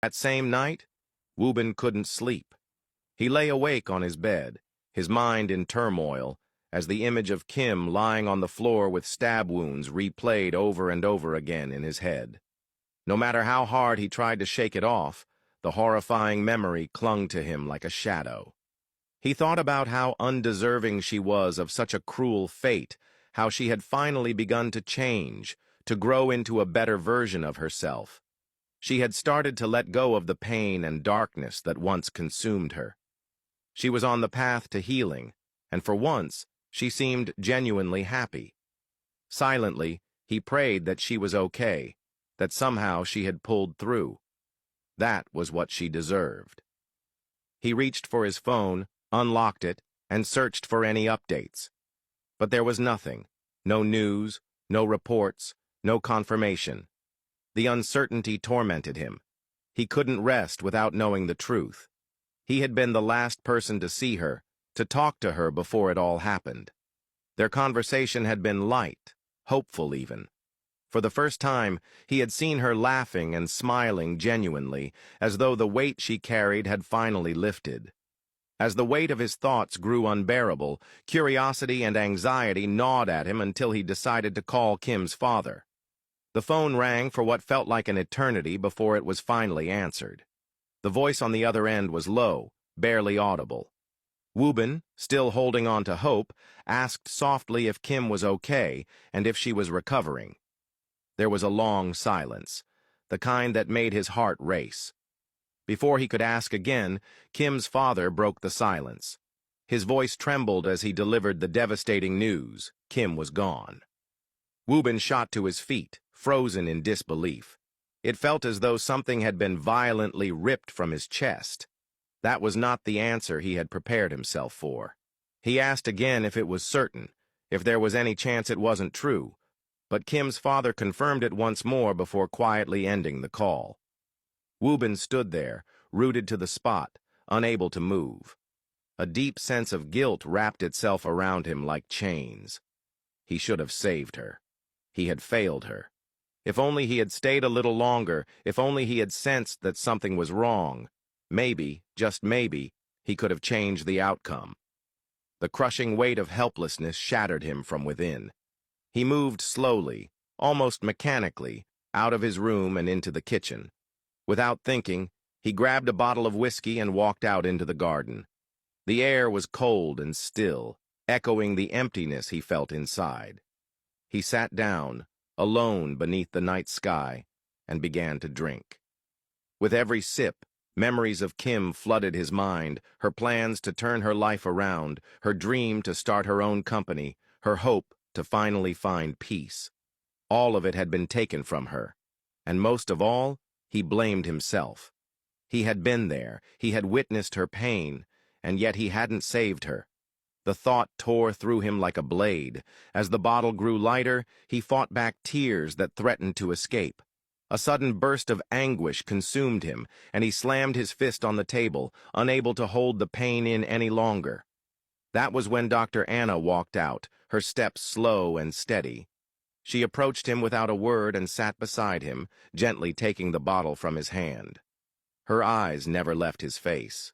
That same night, Wubin couldn't sleep. He lay awake on his bed, his mind in turmoil, as the image of Kim lying on the floor with stab wounds replayed over and over again in his head. No matter how hard he tried to shake it off, the horrifying memory clung to him like a shadow. He thought about how undeserving she was of such a cruel fate, how she had finally begun to change, to grow into a better version of herself. She had started to let go of the pain and darkness that once consumed her. She was on the path to healing, and for once, she seemed genuinely happy. Silently, he prayed that she was okay, that somehow she had pulled through. That was what she deserved. He reached for his phone, unlocked it, and searched for any updates. But there was nothing. No news, no reports, no confirmation. The uncertainty tormented him. He couldn't rest without knowing the truth. He had been the last person to see her, to talk to her before it all happened. Their conversation had been light, hopeful even. For the first time, he had seen her laughing and smiling genuinely, as though the weight she carried had finally lifted. As the weight of his thoughts grew unbearable, curiosity and anxiety gnawed at him until he decided to call Kim's father. The phone rang for what felt like an eternity before it was finally answered. The voice on the other end was low, barely audible. Wubin, still holding on to hope, asked softly if Kim was okay and if she was recovering. There was a long silence, the kind that made his heart race. Before he could ask again, Kim's father broke the silence. His voice trembled as he delivered the devastating news: Kim was gone. Wubin shot to his feet, frozen in disbelief. It felt as though something had been violently ripped from his chest. That was not the answer he had prepared himself for. He asked again if it was certain, if there was any chance it wasn't true, but Kim's father confirmed it once more before quietly ending the call. Wubin stood there, rooted to the spot, unable to move. A deep sense of guilt wrapped itself around him like chains. He should have saved her. He had failed her. If only he had stayed a little longer, if only he had sensed that something was wrong, maybe, just maybe, he could have changed the outcome. The crushing weight of helplessness shattered him from within. He moved slowly, almost mechanically, out of his room and into the kitchen. Without thinking, he grabbed a bottle of whiskey and walked out into the garden. The air was cold and still, echoing the emptiness he felt inside. He sat down, alone beneath the night sky, and began to drink. With every sip, memories of Kim flooded his mind, her plans to turn her life around, her dream to start her own company, her hope to finally find peace. All of it had been taken from her, and most of all, he blamed himself. He had been there, he had witnessed her pain, and yet he hadn't saved her. The thought tore through him like a blade. As the bottle grew lighter, he fought back tears that threatened to escape. A sudden burst of anguish consumed him, and he slammed his fist on the table, unable to hold the pain in any longer. That was when Dr. Anna walked out, her steps slow and steady. She approached him without a word and sat beside him, gently taking the bottle from his hand. Her eyes never left his face.